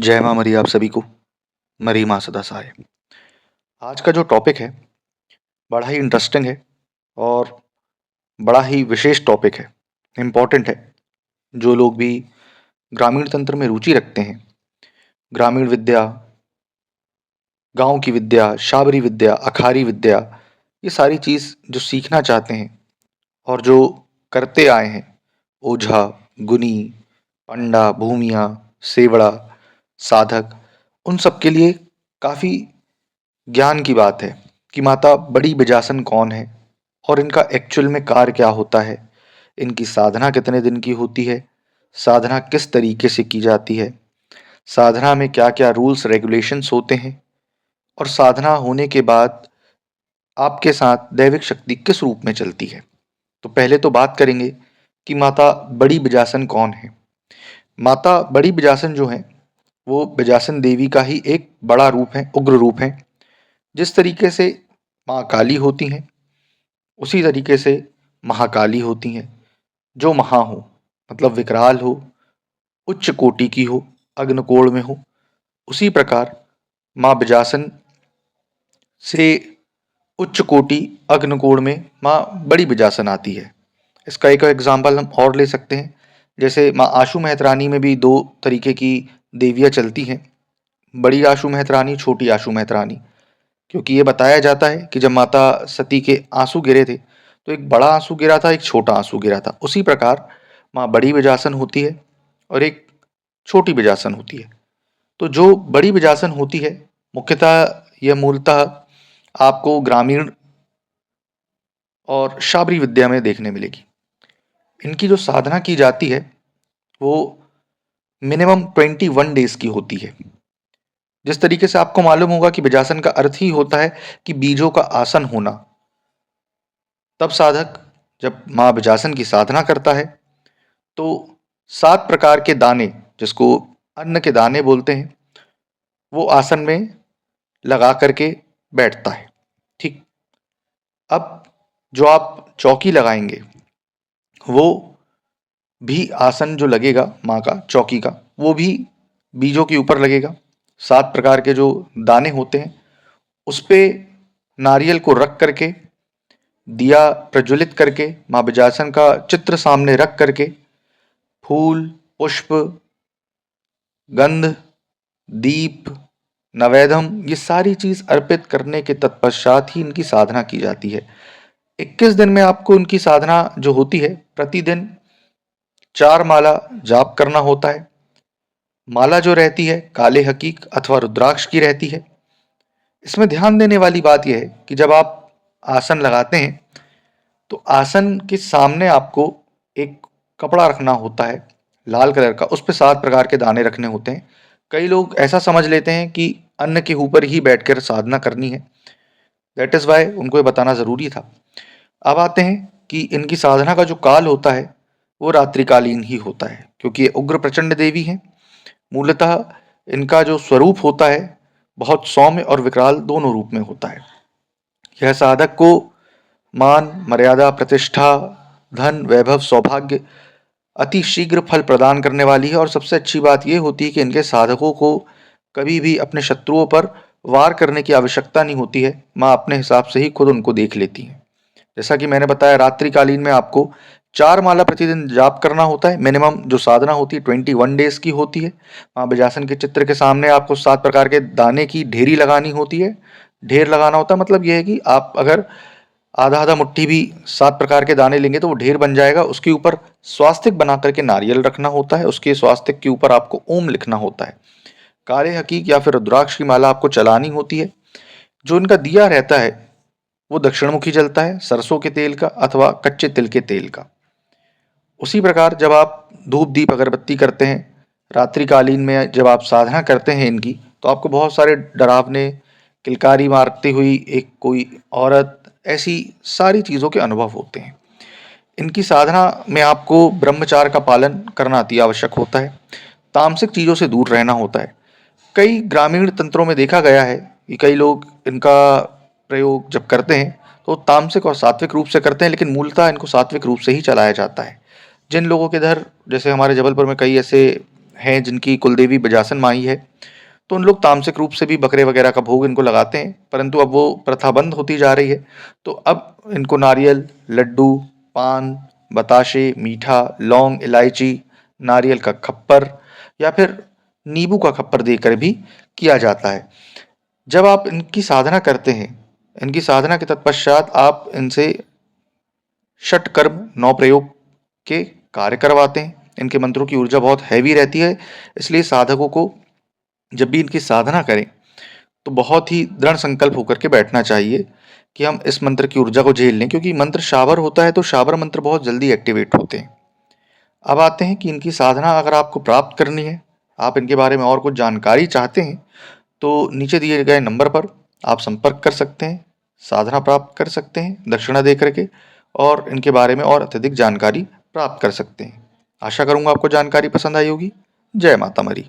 जय माँ मरी आप सभी को। मरी माँ सदा सहाय। आज का जो टॉपिक है बड़ा ही इंटरेस्टिंग है और बड़ा ही विशेष टॉपिक है, इम्पोर्टेंट है। जो लोग भी ग्रामीण तंत्र में रुचि रखते हैं, ग्रामीण विद्या, गांव की विद्या, शाबरी विद्या, अखारी विद्या, ये सारी चीज़ जो सीखना चाहते हैं और जो करते आए हैं, ओझा, गुनी, पंडा, भूमिया, सेवड़ा, साधक, उन सब के लिए काफ़ी ज्ञान की बात है कि माता बड़ी बिजासन कौन है और इनका एक्चुअल में कार्य क्या होता है, इनकी साधना कितने दिन की होती है, साधना किस तरीके से की जाती है, साधना में क्या क्या रूल्स रेगुलेशंस होते हैं और साधना होने के बाद आपके साथ दैविक शक्ति किस रूप में चलती है। तो पहले तो बात करेंगे कि माता बड़ी बिजासन कौन है। माता बड़ी बिजासन जो है वो बिजासन देवी का ही एक बड़ा रूप है, उग्र रूप है। जिस तरीके से माँ काली होती हैं उसी तरीके से महाकाली होती हैं। जो महा हो मतलब विकराल हो, उच्च कोटि की हो, अग्निकोण में हो, उसी प्रकार माँ बिजासन से उच्च कोटि अग्निकोण में माँ बड़ी बिजासन आती है। इसका एक एग्जाम्पल हम और ले सकते हैं। जैसे माँ आशु मेहतरानी में भी दो तरीके की देवियाँ चलती हैं, बड़ी आशु मेहतरानी, छोटी आशु मेहतरानी। क्योंकि ये बताया जाता है कि जब माता सती के आंसू गिरे थे तो एक बड़ा आंसू गिरा था, एक छोटा आंसू गिरा था। उसी प्रकार माँ बड़ी बिजासन होती है और एक छोटी बिजासन होती है। तो जो बड़ी बिजासन होती है मुख्यतः यह मूलतः आपको ग्रामीण और शाबरी विद्या में देखने मिलेगी। इनकी जो साधना की जाती है वो मिनिमम 21 डेज की होती है। जिस तरीके से आपको मालूम होगा कि बिजासन का अर्थ ही होता है कि बीजों का आसन होना, तब साधक जब माँ बिजासन की साधना करता है तो 7 प्रकार के दाने, जिसको अन्न के दाने बोलते हैं, वो आसन में लगा करके बैठता है। ठीक। अब जो आप चौकी लगाएंगे वो भी आसन जो लगेगा माँ का चौकी का, वो भी बीजों के ऊपर लगेगा। 7 प्रकार के जो दाने होते हैं उस पे नारियल को रख करके, दिया प्रज्वलित करके, माँ बिजासन का चित्र सामने रख करके, फूल, पुष्प, गंध, दीप, नवेदम, ये सारी चीज अर्पित करने के तत्पश्चात ही इनकी साधना की जाती है। 21 दिन में आपको इनकी साधना जो होती है, प्रतिदिन 4 माला जाप करना होता है। माला जो रहती है काले हकीक अथवा रुद्राक्ष की रहती है। इसमें ध्यान देने वाली बात यह है कि जब आप आसन लगाते हैं तो आसन के सामने आपको एक कपड़ा रखना होता है लाल कलर का, उस पर 7 प्रकार के दाने रखने होते हैं। कई लोग ऐसा समझ लेते हैं कि अन्न के ऊपर ही बैठकर साधना करनी है। दैट इज वाई उनको ये बताना जरूरी था। अब आते हैं कि इनकी साधना का जो काल होता है वो रात्रिकालीन ही होता है, क्योंकि ये उग्र प्रचंड देवी हैं। मूलतः इनका जो स्वरूप होता है बहुत सौम्य और विकराल दोनों रूप में होता है। यह साधक को मान, मर्यादा, प्रतिष्ठा, धन, वैभव, सौभाग्य अति शीघ्र फल प्रदान करने वाली है। और सबसे अच्छी बात यह होती है कि इनके साधकों को कभी भी अपने शत्रुओं पर वार करने की आवश्यकता नहीं होती है। माँ अपने हिसाब से ही खुद उनको देख लेती है। जैसा कि मैंने बताया, रात्रिकालीन में आपको 4 माला प्रतिदिन जाप करना होता है। मिनिमम जो साधना होती है 21 डेज की होती है। माँ बिजासन के चित्र के सामने आपको 7 प्रकार के दाने की ढेरी लगानी होती है। ढेर लगाना होता है मतलब यह है कि आप अगर आधा आधा मुट्ठी भी 7 प्रकार के दाने लेंगे तो वो ढेर बन जाएगा। उसके ऊपर स्वास्तिक बना करके नारियल रखना होता है। उसके स्वास्तिक के ऊपर आपको ओम लिखना होता है। काले हकीक या फिर रुद्राक्ष की माला आपको चलानी होती है। जो इनका दिया रहता है वो दक्षिणमुखी जलता है, सरसों के तेल का अथवा कच्चे तिल के तेल का। उसी प्रकार जब आप धूप दीप अगरबत्ती करते हैं रात्रिकालीन में, जब आप साधना करते हैं इनकी, तो आपको बहुत सारे डरावने, किलकारी मारती हुई एक कोई औरत, ऐसी सारी चीज़ों के अनुभव होते हैं। इनकी साधना में आपको ब्रह्मचार्य का पालन करना अति आवश्यक होता है। तामसिक चीज़ों से दूर रहना होता है। कई ग्रामीण तंत्रों में देखा गया है कि कई लोग इनका प्रयोग जब करते हैं तो तामसिक और सात्विक रूप से करते हैं, लेकिन मूलतः इनको सात्विक रूप से ही चलाया जाता है। जिन लोगों के इधर, जैसे हमारे जबलपुर में कई ऐसे हैं जिनकी कुलदेवी बजासन माई है, तो उन लोग तामसिक रूप से भी बकरे वगैरह का भोग इनको लगाते हैं, परंतु अब वो प्रथा बंद होती जा रही है। तो अब इनको नारियल, लड्डू, पान, बताशे, मीठा, लौंग, इलायची, नारियल का खप्पर या फिर नींबू का खप्पर देकर भी किया जाता है। जब आप इनकी साधना करते हैं, इनकी साधना के तत्पश्चात आप इनसे षटकर्म 9 प्रयोग के कार्य करवाते हैं। इनके मंत्रों की ऊर्जा बहुत हैवी रहती है, इसलिए साधकों को जब भी इनकी साधना करें तो बहुत ही दृढ़ संकल्प होकर के बैठना चाहिए कि हम इस मंत्र की ऊर्जा को झेल लें, क्योंकि मंत्र शाबर होता है तो शाबर मंत्र बहुत जल्दी एक्टिवेट होते हैं। अब आते हैं कि इनकी साधना अगर आपको प्राप्त करनी है, आप इनके बारे में और कुछ जानकारी चाहते हैं, तो नीचे दिए गए नंबर पर आप संपर्क कर सकते हैं, साधना प्राप्त कर सकते हैं दक्षिणा दे करके, और इनके बारे में और अत्यधिक जानकारी प्राप्त कर सकते हैं। आशा करूंगा आपको जानकारी पसंद आई होगी। जय माता मरी।